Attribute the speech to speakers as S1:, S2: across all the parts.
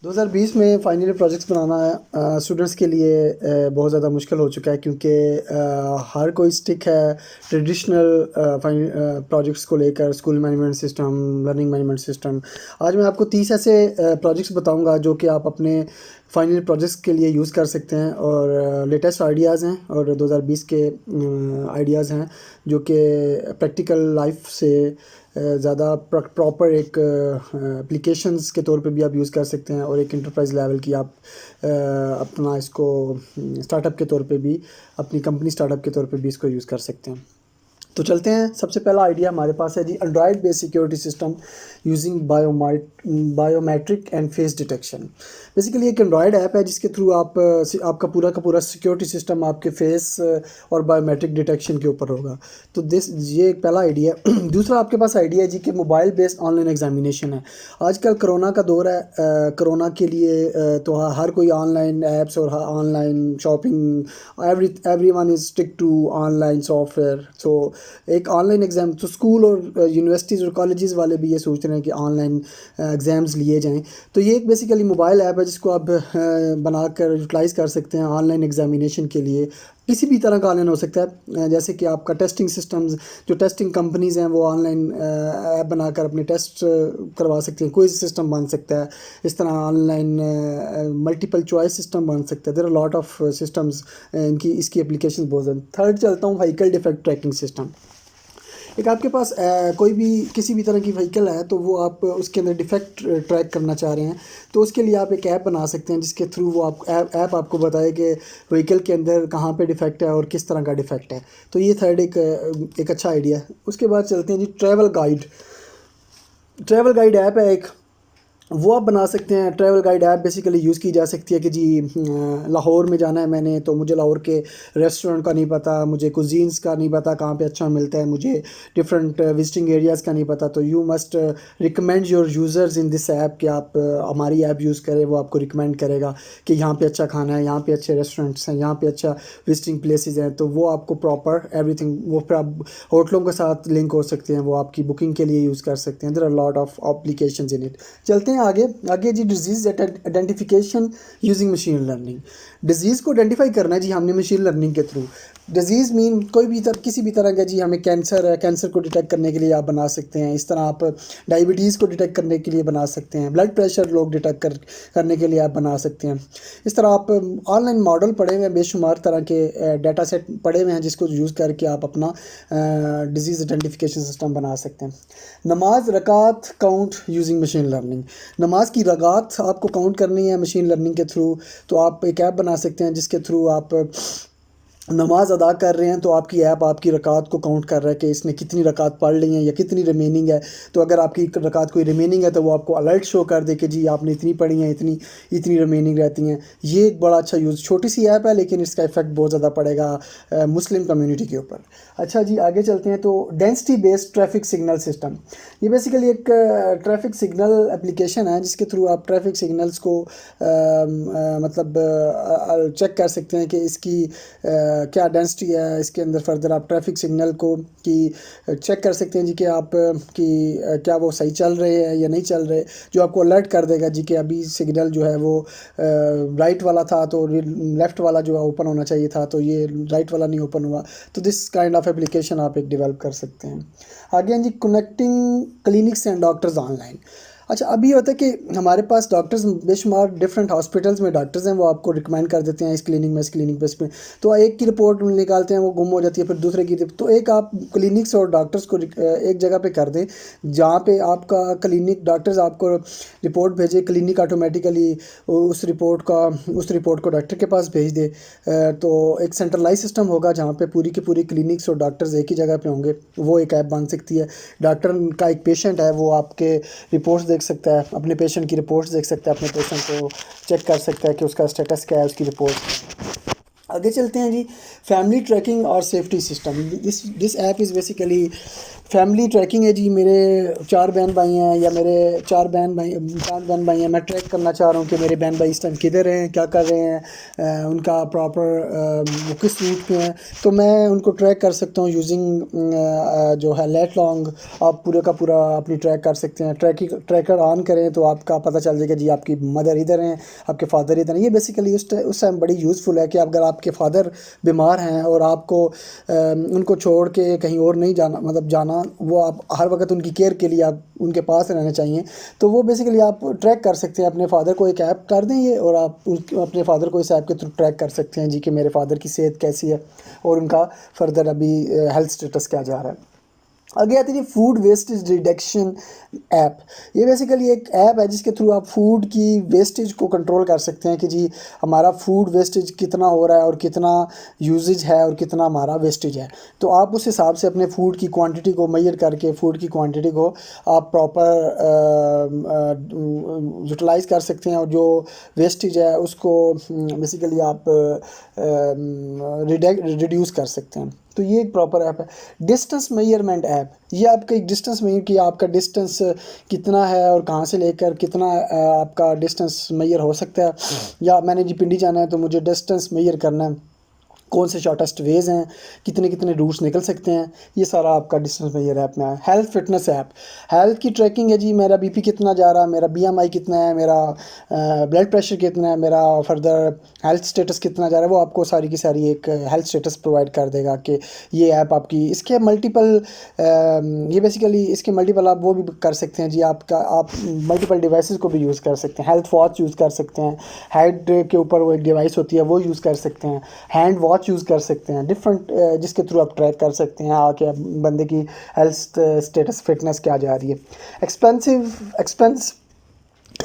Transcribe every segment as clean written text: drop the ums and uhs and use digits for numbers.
S1: 2020 में final projects बनाना students के लिए बहुत ज़्यादा मुश्किल हो चुका है क्योंकि हर कोई स्टिक है ट्रेडिशनल प्रोजेक्ट्स को लेकर। School management system, learning management system. आज मैं आपको 30 ऐसे प्रोजेक्ट्स बताऊंगा जो कि आप अपने फाइनल प्रोजेक्ट्स के लिए यूज़ कर सकते हैं और लेटेस्ट आइडियाज़ हैं और 2020 के आइडियाज़ हैं जो कि प्रैक्टिकल लाइफ से ज़्यादा प्रॉपर एक एप्लीकेशंस के तौर पे भी आप यूज़ कर सकते हैं और एक इंटरप्राइज लेवल की आप अपना इसको स्टार्टअप के तौर पे भी, अपनी कंपनी स्टार्टअप के तौर पे भी इसको यूज़ कर सकते हैं। तो चलते हैं। सबसे पहला आइडिया हमारे पास है जी, Android based security system using biometric and face detection. Basically एक एंड्रॉयड ऐप है जिसके थ्रू आपका पूरा का पूरा सिक्योरिटी सिस्टम आपके फेस और बायोमेट्रिक डिटेक्शन के ऊपर होगा। तो ये एक पहला आइडिया है। दूसरा आपके पास आइडिया है जी कि मोबाइल बेस्ड ऑनलाइन एग्जामिनेशन है। आजकल कोरोना का दौर है। कोरोना के लिए तो हर कोई ऑनलाइन ऐप्स और online shopping, everyone is stick to online software. So एक ऑनलाइन एग्ज़ाम, तो स्कूल और यूनिवर्सिटीज़ और कॉलेजेस वाले भी ये सोच रहे हैं कि ऑनलाइन एग्ज़ाम्स लिए जाएं। तो ये एक बेसिकली मोबाइल ऐप है जिसको आप बनाकर यूटिलाइज़ कर सकते हैं ऑनलाइन एग्ज़ामिनेशन के लिए। किसी भी तरह का ऑनलाइन हो सकता है, जैसे कि आपका टेस्टिंग सिस्टम्स, जो टेस्टिंग कंपनीज़ हैं वो ऑनलाइन ऐप बनाकर अपने टेस्ट करवा सकती हैं। क्विज सिस्टम बन सकता है, इस तरह ऑनलाइन मल्टीपल चॉइस सिस्टम बन सकता है। There are lot of systems, इनकी इसकी एप्लीकेशन बहुत ज़्यादा। थर्ड चलता हूँ, व्हीकल डिफेक्ट ट्रैकिंग सिस्टम। एक आपके पास कोई भी किसी भी तरह की व्हीकल है तो वो आप उसके अंदर डिफेक्ट ट्रैक करना चाह रहे हैं, तो उसके लिए आप एक ऐप बना सकते हैं जिसके थ्रू वो आप ऐप आपको बताए कि व्हीकल के अंदर कहाँ पे डिफेक्ट है और किस तरह का डिफेक्ट है। तो ये थर्ड एक अच्छा आइडिया है। उसके बाद चलते हैं जी, ट्रैवल गाइड ऐप है एक, वो आप बना सकते हैं। Travel guide app basically use की जा सकती है कि जी लाहौर में जाना है मैंने, तो मुझे लाहौर के रेस्टोरेंट का नहीं पता, मुझे कुजीन्स का नहीं पता कहाँ पे अच्छा मिलता है, मुझे डिफरेंट विजिटिंग एरियाज़ का नहीं पता। तो you must recommend your users in this app कि आप हमारी ऐप यूज़ करें। वो आपको रिकमेंड करेगा कि यहाँ पे अच्छा खाना है, यहाँ पे अच्छे रेस्टोरेंट्स हैं, यहाँ पे अच्छा विजिटिंग प्लेसेस हैं। तो वो आपको प्रॉपर एवरीथिंग, वो फिर आप होटलों के साथ लिंक हो सकते हैं, वो आपकी बुकिंग के लिए यूज़ कर सकते हैं। There are lot of applications in it. चलते हैं आगे आगे जी, disease identification using machine learning. Disease को आइडेंटिफाई करना है जी हमने मशीन लर्निंग के थ्रू। डिजीज़ मीन कोई भी किसी भी तरह का जी, हमें कैंसर है, कैंसर को डिटेक्ट करने के लिए आप बना सकते हैं। इस तरह आप डायबिटीज़ को डिटेक्ट करने के लिए बना सकते हैं, ब्लड प्रेशर लोग डिटेक्ट करने के लिए आप बना सकते हैं। इस तरह आप ऑनलाइन मॉडल पढ़े हुए हैं, बेशुमार तरह के डाटा सेट पढ़े हुए हैं जिसको यूज़ करके आप अपना डिजीज़ आइडेंटिफिकेशन सिस्टम बना सकते हैं। नमाज रकात काउंट यूजिंग मशीन लर्निंग। नमाज की रकात आपको काउंट करनी है मशीन लर्निंग के थ्रू, तो आप एक ऐप बना सकते हैं जिसके थ्रू आप नमाज अदा कर रहे हैं तो आपकी ऐप आपकी रकात को काउंट कर रहा है कि इसने कितनी रकात पढ़ ली हैं या कितनी रिमेनिंग है। तो अगर आपकी रकात कोई रिमेनिंग है तो वो आपको अलर्ट शो कर दे कि जी आपने इतनी पढ़ी हैं, इतनी इतनी रिमेनिंग रहती हैं। ये एक बड़ा अच्छा यूज़, छोटी सी ऐप है लेकिन इसका इफेक्ट बहुत ज़्यादा पड़ेगा मुस्लिम कम्युनिटी के ऊपर। अच्छा जी, आगे चलते हैं। तो density based traffic signal system, ये बेसिकली एक ट्रैफिक सिग्नल एप्लीकेशन है जिसके थ्रू आप ट्रैफिक सिग्नल्स को मतलब चेक कर सकते हैं कि इसकी क्या डेंसिटी है इसके अंदर। फर्दर आप ट्रैफिक सिग्नल को कि चेक कर सकते हैं जी कि आप कि क्या वो सही चल रहे हैं या नहीं चल रहे, जो आपको अलर्ट कर देगा जी कि अभी सिग्नल जो है वो राइट वाला था तो लेफ़्ट वाला जो है ओपन होना चाहिए था, तो ये राइट वाला नहीं ओपन हुआ। तो दिस काइंड ऑफ एप्लीकेशन आप एक डेवलप कर सकते हैं। आगे हैं जी, connecting clinics and doctors online. अच्छा, अभी होता है कि हमारे पास डॉक्टर्स बेशुमार डिफरेंट हॉस्पिटल्स में डॉक्टर्स हैं, वो आपको रिकमेंड कर देते हैं इस क्लिनिक में, इस क्लिनिक पे, इस पे। तो एक की रिपोर्ट निकालते हैं, वो गुम हो जाती है, फिर दूसरे की। तो एक आप क्लिनिक्स और डॉक्टर्स को एक जगह पे कर दें जहाँ पे आपका क्लिनिक डॉक्टर्स आपको रिपोर्ट भेजे, क्लिनिक ऑटोमेटिकली उस रिपोर्ट को डॉक्टर के पास भेज दे। तो एक सेंट्रलाइज सिस्टम होगा जहाँ पे पूरी की पूरी क्लिनिक्स और डॉक्टर्स एक ही जगह पे होंगे। वो एक ऐप बन सकती है। डॉक्टर का एक पेशेंट है, वो आपके रिपोर्ट्स देख सकता है, अपने पेशेंट की रिपोर्ट्स देख सकता है, अपने पेशेंट को चेक कर सकता है कि उसका स्टेटस क्या है, उसकी रिपोर्ट। आगे चलते हैं जी, फैमिली ट्रैकिंग और safety system. This app is basically family tracking है जी। मेरे 4 बहन भाई हैं, या मेरे 5 बहन भाई हैं। मैं ट्रैक करना चाह रहा हूँ कि मेरे बहन भाई इस टाइम किधर हैं, क्या कर रहे हैं, उनका प्रॉपर वो किस रूट पे हैं। तो मैं उनको ट्रैक कर सकता हूँ यूजिंग जो है लेट लॉन्ग। आप पूरे का पूरा अपनी ट्रैक कर सकते हैं। ट्रैकर ऑन करें तो आपका पता चल जाएगा जी आपकी मदर इधर हैं, आपके फादर इधर हैं। ये बेसिकली उस टाइम बड़ी यूज़फुल है कि अगर आपके फादर बीमार हैं और आपको उनको छोड़ के कहीं और नहीं जाना, मतलब जाना, वो आप हर वक्त उनकी केयर के लिए आप उनके पास रहना चाहिए। तो वो बेसिकली आप ट्रैक कर सकते हैं। अपने फादर को एक ऐप कर दें ये, और आप अपने फादर को इस ऐप के थ्रू ट्रैक कर सकते हैं जी कि मेरे फादर की सेहत कैसी है और उनका फर्दर अभी हेल्थ स्टेटस क्या जा रहा है। आगे आती है फूड वेस्टेज रिडक्शन ऐप। ये बेसिकली एक ऐप है जिसके थ्रू आप फूड की वेस्टेज को कंट्रोल कर सकते हैं कि जी हमारा फूड वेस्टेज कितना हो रहा है और कितना यूजेज है और कितना हमारा वेस्टेज है। तो आप उस हिसाब से अपने फूड की क्वांटिटी को मेजर करके फूड की क्वांटिटी को आप प्रॉपर यूटिलाइज कर सकते हैं, और जो वेस्टेज है उसको बेसिकली आप रिड्यूस कर सकते हैं। तो ये एक प्रॉपर ऐप है। डिस्टेंस मेजरमेंट ऐप, ये आपका एक डिस्टेंस मेजर कि आपका डिस्टेंस कितना है और कहाँ से लेकर कितना आपका डिस्टेंस मेजर हो सकता है। या मैंने जी पिंडी जाना है तो मुझे डिस्टेंस मेजर करना है, कौन से शॉर्टेस्ट वेज हैं, कितने कितने रूट्स निकल सकते हैं, ये सारा आपका डिस्टेंस मेजर ऐप में है। हेल्थ फिटनेस ऐप, हेल्थ की ट्रैकिंग है जी। मेरा बीपी कितना जा रहा है, मेरा बीएमआई कितना है, मेरा ब्लड प्रेशर कितना है, मेरा फर्दर हेल्थ स्टेटस कितना जा रहा है, वो आपको सारी की सारी एक हेल्थ स्टेटस प्रोवाइड कर देगा कि ये ऐप आपकी। इसके मल्टीपल ये बेसिकली इसके मल्टीपल आप वो भी कर सकते हैं जी। आप मल्टीपल डिवाइसेस को भी यूज़ कर सकते हैं। हेल्थ वॉच यूज़ कर सकते हैं, हेड के ऊपर वो एक डिवाइस होती है वो यूज़ कर सकते हैं, हैंड वॉच यूज़ कर सकते हैं, डिफरेंट जिसके थ्रू आप ट्रैक कर सकते हैं आके बंदे की हेल्थ स्टेटस फिटनेस क्या जा रही है। एक्सपेंस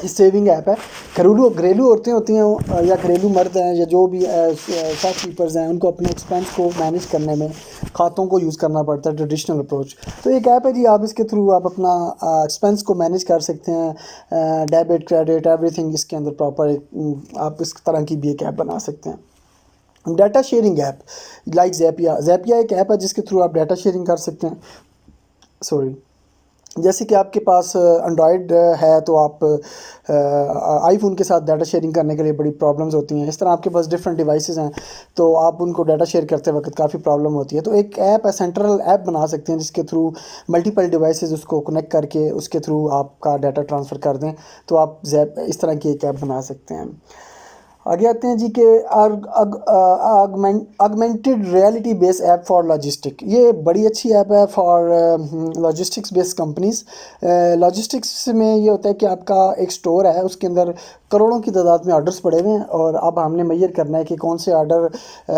S1: सेविंग ऐप है। घरेलू औरतें होती हैं या घरेलू मर्द हैं या जो भी शॉप कीपर्स हैं, उनको अपने एक्सपेंस को मैनेज करने में खातों को यूज़ करना पड़ता है, ट्रेडिशनल अप्रोच। तो एक ऐप है जी, आप इसके थ्रू आप अपना एक्सपेंस को मैनेज कर सकते हैं। डेबिट क्रेडिट एवरीथिंग इसके अंदर प्रॉपर आप इस तरह की भी एक ऐप बना सकते हैं। डाटा शेयरिंग ऐप लाइक ज़ैपिया एक ऐप है जिसके थ्रू आप डाटा शेयरिंग कर सकते हैं। सॉरी, जैसे कि आपके पास एंड्रॉयड है तो आप आईफोन के साथ डाटा शेयरिंग करने के लिए बड़ी प्रॉब्लम्स होती हैं। इस तरह आपके पास डिफरेंट डिवाइसेस हैं तो आप उनको डाटा शेयर करते वक्त काफ़ी प्रॉब्लम होती है। तो एक ऐप है, सेंट्रल ऐप बना सकते हैं जिसके थ्रू मल्टीपल डिवाइसेस उसको कनेक्ट करके उसके थ्रू आपका डाटा ट्रांसफ़र कर दें। तो आप इस तरह की एक ऐप बना सकते हैं। आगे आते हैं जी के augmented reality based app for logistic. ये बड़ी अच्छी ऐप है for logistics based companies. Logistics में ये होता है कि आपका एक स्टोर है, उसके अंदर करोड़ों की तादाद में ऑर्डर्स पड़े हुए हैं, और अब हमने मेजर करना है कि कौन से ऑर्डर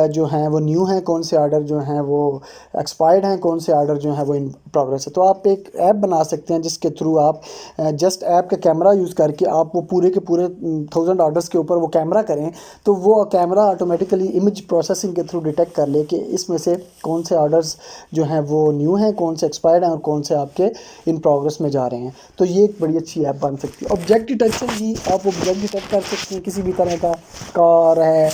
S1: जो हैं वो न्यू हैं, कौन से ऑर्डर जो हैं वो एक्सपायर्ड हैं, कौन से ऑर्डर जो हैं वो इन प्रोग्रेस है। तो आप एक ऐप बना सकते हैं जिसके थ्रू आप जस्ट ऐप का कैमरा यूज़ करके आप वो पूरे के पूरे 1000 ऑर्डर्स के ऊपर वो कैमरा करें, तो वो कैमरा ऑटोमेटिकली इमेज प्रोसेसिंग के थ्रू डिटेक्ट कर ले कि इसमें से कौन से ऑर्डर्स जो हैं वो न्यू हैं, कौन से एक्सपायर्ड हैं और कौन से आपके इन प्रोग्रेस में जा रहे हैं। तो ये एक बड़ी अच्छी ऐप बन सकती है। ऑब्जेक्ट डिटेक्शन जी, आप ऑब्जेक्ट डिटेक्ट कर सकते हैं किसी भी तरह का, कार है,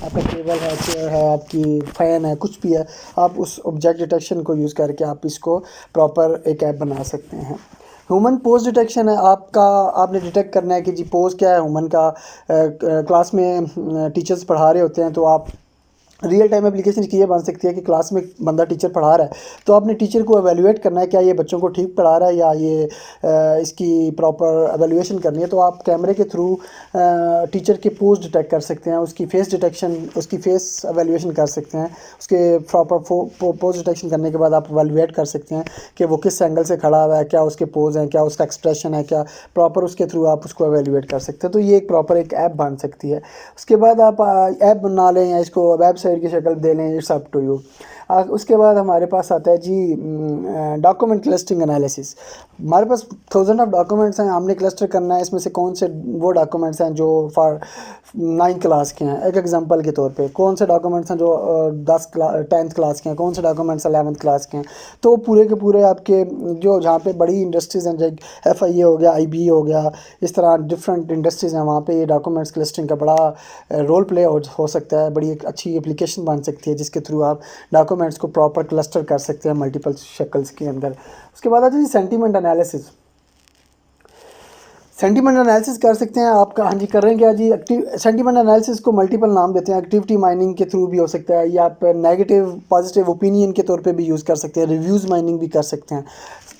S1: आपका टेबल है, चेयर है, आपकी फ़ैन है, कुछ भी है, आप उस ऑब्जेक्ट डिटेक्शन को यूज़ करके आप इसको प्रॉपर एक ऐप बना सकते हैं। ह्यूमन पोज डिटेक्शन है आपका, आपने डिटेक्ट करना है कि जी पोज क्या है ह्यूमन का। क्लास में टीचर्स पढ़ा रहे होते हैं तो आप रियल टाइम एप्लीकेशन की ये बन सकती है कि क्लास में बंदा टीचर पढ़ा रहा है तो आपने टीचर को एवेल्यूएट करना है क्या ये बच्चों को ठीक पढ़ा रहा है या ये इसकी प्रॉपर एवेल्यूएशन करनी है। तो आप कैमरे के थ्रू टीचर के पोज डिटेक्ट कर सकते हैं, उसकी फेस डिटेक्शन, उसकी फेस एवेल्यूएशन कर सकते हैं। उसके प्रॉपर पोज डिटेक्शन करने के बाद आप एवेल्यूएट कर सकते हैं कि वो किस एंगल से खड़ा हुआ है, क्या उसके पोज हैं, क्या उसका एक्सप्रेशन है, क्या प्रॉपर उसके थ्रू आप उसको एवेल्यूएट कर सकते हैं। तो ये एक प्रॉपर एक ऐप बन सकती है। उसके बाद आप ऐप बना लें या इसको वेबसाइट की शक्ल दे लें, इट्स अप टू यू। उसके बाद हमारे पास आता है जी डॉक्यूमेंट क्लस्टरिंग एनालिसिस। हमारे पास 1000 ऑफ डॉक्यूमेंट्स हैं, हमने क्लस्टर करना है इसमें से कौन से वो डॉक्यूमेंट्स हैं जो फॉर 9th क्लास के हैं। एक एग्जांपल के तौर पे कौन से डॉक्यूमेंट्स हैं जो 10th क्लास के हैं, कौन से डॉक्यूमेंट्स 11th क्लास के हैं। तो पूरे के पूरे आपके जो जहाँ पे बड़ी इंडस्ट्रीज़ हैं जैसे FIA हो गया, IBE हो गया, इस तरह डिफरेंट इंडस्ट्रीज़ हैं, वहाँ पे ये डॉक्यूमेंट्स क्लस्टरिंग का बड़ा रोल प्ले हो सकता है। बड़ी एक अच्छी एप्लीकेशन बन सकती है जिसके थ्रू आप डॉक्यूमेंट कमेंट्स को प्रॉपर क्लस्टर कर सकते हैं मल्टीपल शक्ल्स के अंदर। उसके बाद आता है जी सेंटीमेंट एनालिसिस। सेंटीमेंट एनालिसिस कर सकते हैं आपका, हाँ जी कर रहे हैं क्या जी, सेंटीमेंट एनालिसिस को मल्टीपल नाम देते हैं। एक्टिविटी माइनिंग के थ्रू भी हो सकता है, या आप नेगेटिव पॉजिटिव ओपिनियन के तौर पे भी यूज़ कर सकते हैं, रिव्यूज़ माइनिंग भी कर सकते हैं।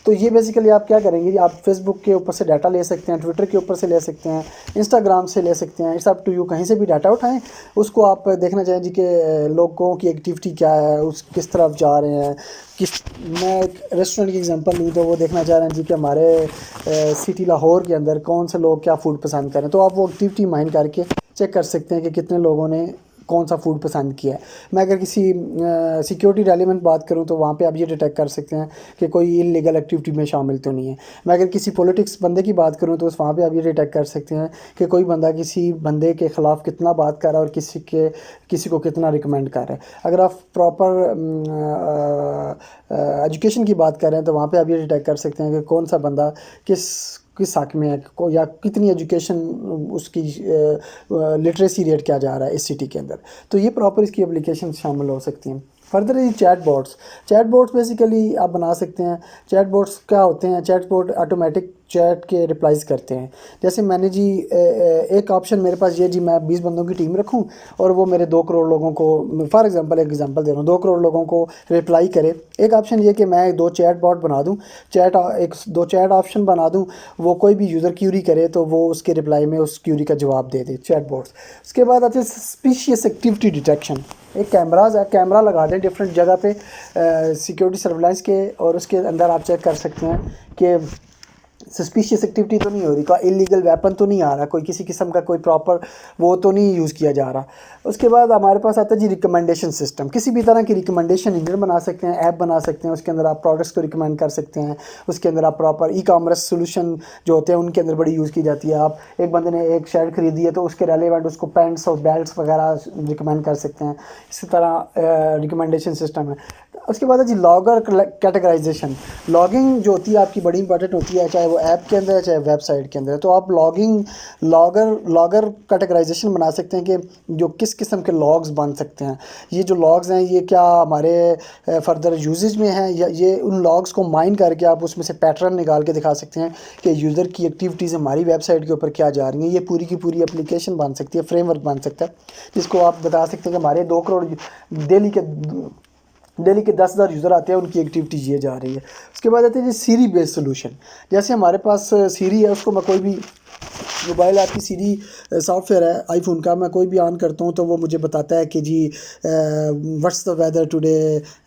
S1: तो ये बेसिकली आप क्या करेंगे, आप फेसबुक के ऊपर से डाटा ले सकते हैं, ट्विटर के ऊपर से ले सकते हैं, इंस्टाग्राम से ले सकते हैं, इट्स अप टू यू, कहीं से भी डाटा उठाएं। उसको आप देखना चाहें जी कि लोगों की एक्टिविटी क्या है, उस किस तरफ जा रहे हैं, किस, मैं एक रेस्टोरेंट की एग्जांपल लूँ तो वो देखना चाह रहे हैं जी कि हमारे सिटी लाहौर के अंदर कौन से लोग क्या फ़ूड पसंद करें। तो आप वो एक्टिविटी माइन करके चेक कर सकते हैं कि कितने लोगों ने कौन सा फ़ूड पसंद किया है। मैं अगर किसी सिक्योरिटी रेलिवेंट बात करूं तो वहाँ पे आप ये डिटेक्ट कर सकते हैं कि कोई इलीगल एक्टिविटी में शामिल तो नहीं है। मैं अगर किसी पॉलिटिक्स बंदे की बात करूं तो उस वहाँ पे आप ये डिटेक्ट कर सकते हैं कि कोई बंदा किसी बंदे के ख़िलाफ़ कितना बात कर रहा है और किसी को कितना रिकमेंड कर रहा है। अगर आप प्रॉपर एजुकेशन की बात कर रहे हैं तो वहाँ पर आप ये डिटेक्ट कर सकते हैं कि कौन सा बंदा किस हक में है, या कितनी एजुकेशन उसकी लिटरेसी रेट क्या जा रहा है इस सिटी के अंदर। तो ये प्रॉपर इसकी एप्लीकेशन शामिल हो सकती हैं। फर्दर ये चैट बोट्स बेसिकली आप बना सकते हैं। चैट बोट्स क्या होते हैं, चैट बोट ऑटोमेटिक चैट के रिप्लाइज़ करते हैं। जैसे मैंने जी एक ऑप्शन मेरे पास ये जी, मैं 20 बंदों की टीम रखूं और वो मेरे 2 करोड़ लोगों को, फॉर एग्जांपल एक एग्जांपल दे रहा हूँ, 2 करोड़ लोगों को रिप्लाई करे। एक ऑप्शन ये कि मैं 2 चैट बॉट बना दूं, 2 चैट ऑप्शन बना दूं, वो कोई भी यूज़र क्यूरी करे तो वो उसके रिप्लाई में उस क्यूरी का जवाब दे दे, चैट बोट्स। उसके बाद आते हैं सस्पिशियस एक्टिविटी डिटेक्शन। एक कैमरा लगा दें डिफरेंट जगह पे सिक्योरिटी सर्विलांस के, और उसके अंदर आप चेक कर सकते हैं कि सस्पिशियस एक्टिविटी तो नहीं हो रही, कोई इलीगल वेपन तो नहीं आ रहा, कोई किसी किस्म का कोई प्रॉपर वो तो नहीं यूज़ किया जा रहा। उसके बाद हमारे पास आता है जी रिकमेंडेशन सिस्टम। किसी भी तरह की रिकमेंडेशन इंजन बना सकते हैं, ऐप बना सकते हैं, उसके अंदर आप प्रोडक्ट्स को रिकमेंड कर सकते हैं। उसके अंदर आप प्रॉपर ई-कॉमर्स सोल्यूशन जो होते हैं उनके अंदर बड़ी यूज़ की जाती है। आप एक बंदे ने एक शर्ट खरीदी है तो उसके रेलेवेंट उसको पैंट्स और बेल्ट्स वगैरह रिकमेंड कर सकते हैं। इसी तरह रिकमेंडेशन सिस्टम है। उसके बाद है जी लॉगर कैटेगराइजेशन। लॉगिंग जो होती है आपकी बड़ी इंपॉर्टेंट होती है, चाहे वो ऐप के अंदर है चाहे वेबसाइट के अंदर है। तो आप लॉगर कैटेगराइजेशन बना सकते हैं कि जो किस किस्म के लॉग्स बन सकते हैं। ये जो लॉग्स हैं ये क्या हमारे फर्दर यूजेज में हैं, या ये उन लॉग्स को माइन करके आप उसमें से पैटर्न निकाल के दिखा सकते हैं कि यूज़र की एक्टिविटीज़ हमारी वेबसाइट के ऊपर क्या जा रही हैं। ये पूरी की पूरी एप्लीकेशन बन सकती है, फ्रेमवर्क बन सकता है, जिसको आप बता सकते हैं कि हमारे 2 करोड़ डेली के 10,000 यूज़र आते हैं, उनकी एक्टिविटी ये जा रही है। उसके बाद आते हैं जी सीरी बेस्ड सोल्यूशन। जैसे हमारे पास सीरी है, उसको मैं कोई भी मोबाइल ऐप की सीरी सॉफ्टवेयर है आईफोन का, मैं कोई भी ऑन करता हूँ तो वो मुझे बताता है कि जी what's the weather today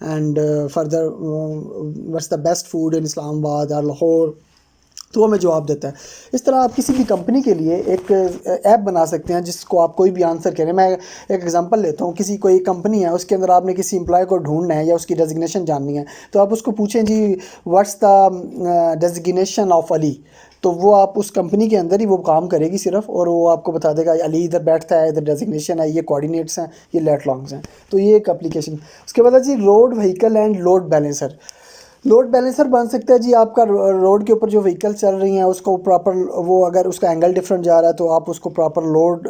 S1: and further what's the best food in Islamabad और लाहौर, तो वो हमें जवाब देता है। इस तरह आप किसी भी कंपनी के लिए एक ऐप बना सकते हैं जिसको आप कोई भी आंसर करें। मैं एक एग्जांपल लेता हूँ, किसी कोई कंपनी है, उसके अंदर आपने किसी एम्प्लॉय को ढूंढना है या उसकी डेजिग्नेशन जाननी है, तो आप उसको पूछें जी what's the designation of Ali, तो वो आप उस कंपनी के अंदर ही वो काम करेगी सिर्फ, और वो आपको बता देगा अली इधर बैठता है, इधर डेजिग्नेशन है, ये कोऑर्डिनेट्स हैं, ये लेट लॉन्ग्स हैं। तो ये एक एप्लीकेशन। उसके बाद जी road vehicle and load balancer. Load balancer बन सकता है जी, आपका रोड के ऊपर जो व्हीकल चल रही हैं उसको प्रॉपर, वो अगर उसका एंगल डिफरेंट जा रहा है तो आप उसको प्रॉपर लोड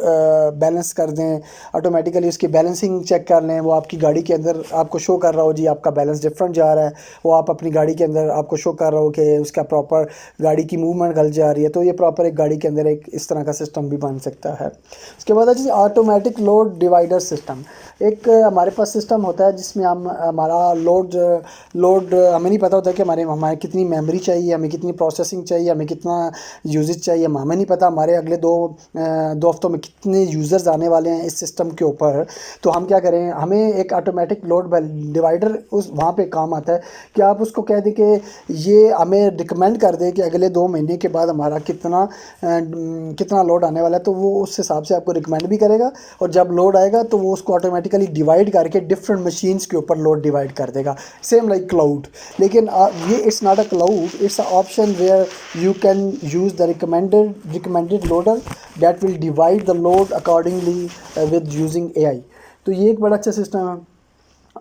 S1: बैलेंस कर दें, ऑटोमेटिकली उसकी बैलेंसिंग चेक कर लें। वो आपकी गाड़ी के अंदर आपको शो कर रहा हो जी आपका बैलेंस डिफरेंट जा रहा है, वो आप अपनी गाड़ी के अंदर आपको शो कर रहा हो कि उसका प्रॉपर गाड़ी की मूवमेंट गलत जा रही है। तो ये प्रॉपर एक गाड़ी के अंदर एक इस तरह का सिस्टम भी बन सकता है। उसके बाद है जी ऑटोमेटिक लोड डिवाइडर सिस्टम। एक हमारे पास सिस्टम होता है जिसमें हम हमारा लोड हमें नहीं पता होता है कि हमारे कितनी मेमोरी चाहिए, हमें कितनी प्रोसेसिंग चाहिए, हमें कितना यूजेज चाहिए, हमें नहीं पता हमारे अगले दो हफ्तों में कितने यूज़र्स आने वाले हैं इस सिस्टम के ऊपर। तो हम क्या करें, हमें एक ऑटोमेटिक लोड डिवाइडर उस वहाँ पे काम आता है कि आप उसको कह दें कि ये हमें रिकमेंड कर दे कि अगले 2 महीने के बाद हमारा कितना लोड आने वाला है, तो वो उस हिसाब से आपको रिकमेंड भी करेगा, और जब लोड आएगा तो वो उसको ऑटोमेटिकली डिवाइड करके डिफरेंट मशीन्स के ऊपर लोड डिवाइड कर देगा, सेम लाइक क्लाउड। लेकिन ये it's not a cloud, it's a option where you can use the recommended loader that will divide the load accordingly with using AI। तो ये एक बड़ा अच्छा सिस्टम है।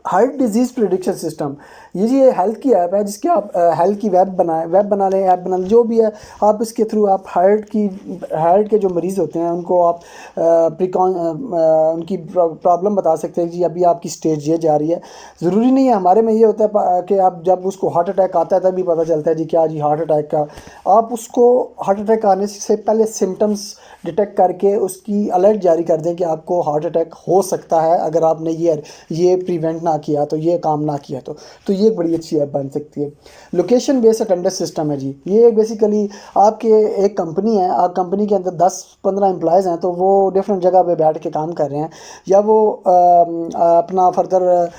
S1: हार्ट डिजीज़ प्रिडिक्शन सिस्टम, ये जी health की ऐप है जिसके आप हेल्थ की वेब बना लें, ऐप बना लें, जो भी है आप इसके थ्रू आप हार्ट के जो मरीज़ होते हैं उनको आप उनकी प्रॉब्लम बता सकते हैं जी अभी आपकी स्टेज ये जा रही है। ज़रूरी नहीं है, हमारे में ये होता है कि आप जब उसको हार्ट अटैक आता है तभी पता चलता है जी क्या जी हार्ट अटैक का। आप उसको हार्ट अटैक आने से पहले सिम्टम्स डिटेक्ट करके उसकी अलर्ट जारी कर दें कि आपको हार्ट अटैक हो सकता है अगर आपने ये प्रिवेंट ना किया तो, ये काम ना किया तो ये एक बड़ी अच्छी ऐप बन सकती है। लोकेशन बेस्ड अटेंडेंस सिस्टम है जी, ये बेसिकली आपके एक कंपनी है, आप कंपनी के अंदर 10-15 एम्प्लॉयज़ हैं तो वो डिफरेंट जगह पे बैठ के काम कर रहे हैं, या वो अपना फर्दर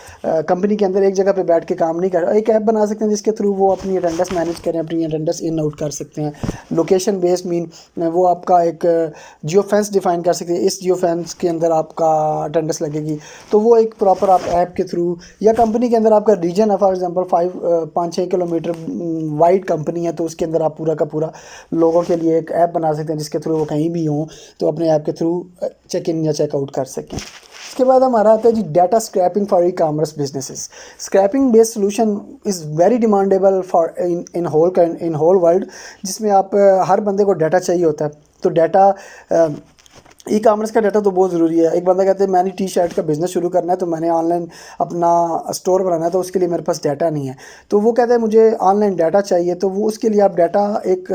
S1: कंपनी के अंदर एक जगह पे बैठ के काम नहीं कर रहे, एक ऐप बना सकते हैं जिसके थ्रू वो अपनी अटेंडेंस मैनेज करें, अपनी अटेंडेंस इन आउट कर सकते हैं। लोकेशन बेस्ड मीन वो आपका एक जियो फेंस डिफाइन कर सकते हैं, इस जियो फेंस के अंदर आपका अटेंडेंस लगेगी, तो वो एक प्रॉपर आप ऐप के थ्रू, या कंपनी के अंदर आपका रीजन है for example 5-6 kilometre wide company है तो उसके अंदर आप पूरा का पूरा लोगों के लिए एक ऐप बना सकते हैं जिसके थ्रू वो कहीं भी हों तो अपने ऐप के थ्रू चेक इन या चेकआउट कर सकें। इसके बाद हमारा आता है जी data scraping for ecommerce businesses. Scraping based solution is very demandable for in whole world, जिसमें आप हर बंदे को डाटा चाहिए होता है। तो डाटा ई कामर्स का डाटा तो बहुत ज़रूरी है। एक बंदा कहते हैं मैंने टी शर्ट का बिज़नेस शुरू करना है, तो मैंने ऑनलाइन अपना स्टोर बनाना है, तो उसके लिए मेरे पास डाटा नहीं है, तो वो कहता है मुझे ऑनलाइन डाटा चाहिए, तो वो उसके लिए आप डाटा एक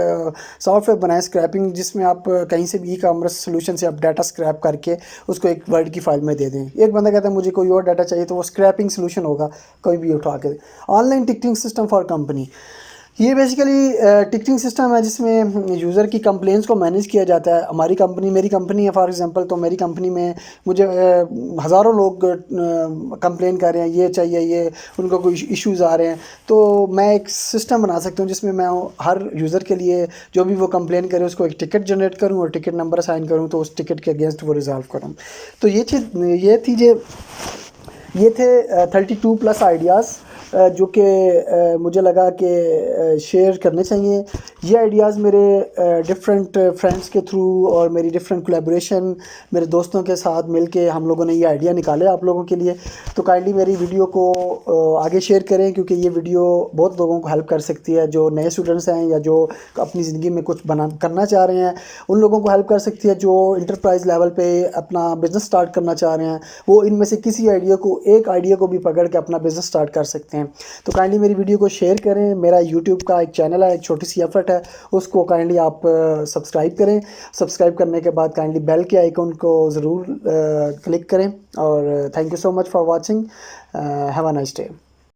S1: सॉफ्टवेयर बनाएं स्क्रैपिंग, जिसमें आप कहीं से भी ई कामर्स सोल्यूशन से आप डाटा स्क्रैप करके उसको एक वर्ड की फाइल में दे दें। एक बंदा कहता है मुझे कोई और डाटा चाहिए, तो वो स्क्रैपिंग सोल्यूशन होगा, कोई भी उठा के। Online ticketing system for company, ये बेसिकली टिकटिंग सिस्टम है जिसमें यूज़र की कंप्लेंट्स को मैनेज किया जाता है। मेरी कंपनी है फॉर एग्जांपल, तो मेरी कंपनी में मुझे हज़ारों लोग कंप्लेन कर रहे हैं, ये चाहिए, ये उनको कोई इश्यूज़ आ रहे हैं, तो मैं एक सिस्टम बना सकता हूँ जिसमें मैं हर यूज़र के लिए जो भी वो कंप्लेन करे उसको एक टिकट जनरेट करूँ और टिकट नंबर असाइन करूँ, तो उस टिकट के अगेंस्ट वो रिजॉल्व करूँ। तो ये थे 32+ आइडियाज़ जो कि मुझे लगा कि शेयर करने चाहिए। ये आइडियाज़ मेरे डिफरेंट फ्रेंड्स के थ्रू और मेरी डिफरेंट कोलैबोरेशन मेरे दोस्तों के साथ मिलके हम लोगों ने ये आइडिया निकाले आप लोगों के लिए। तो काइंडली मेरी वीडियो को आगे शेयर करें, क्योंकि ये वीडियो बहुत लोगों को हेल्प कर सकती है, जो नए स्टूडेंट्स हैं या जो अपनी ज़िंदगी में कुछ करना चाह रहे हैं, उन लोगों को हेल्प कर सकती है। जो इंटरप्राइज लेवल पे अपना बिज़नेस स्टार्ट करना चाह रहे हैं, वो इनमें से किसी एक आइडिया को भी पकड़ के अपना बिज़नेस स्टार्ट कर सकते हैं। तो काइंडली मेरी वीडियो को शेयर करें। मेरा यूट्यूब का एक चैनल है, एक छोटी सी एफर्ट है, उसको काइंडली आप सब्सक्राइब करें। सब्सक्राइब करने के बाद काइंडली बेल के आइकन को ज़रूर क्लिक करें। और thank you so much for watching. Have a nice day.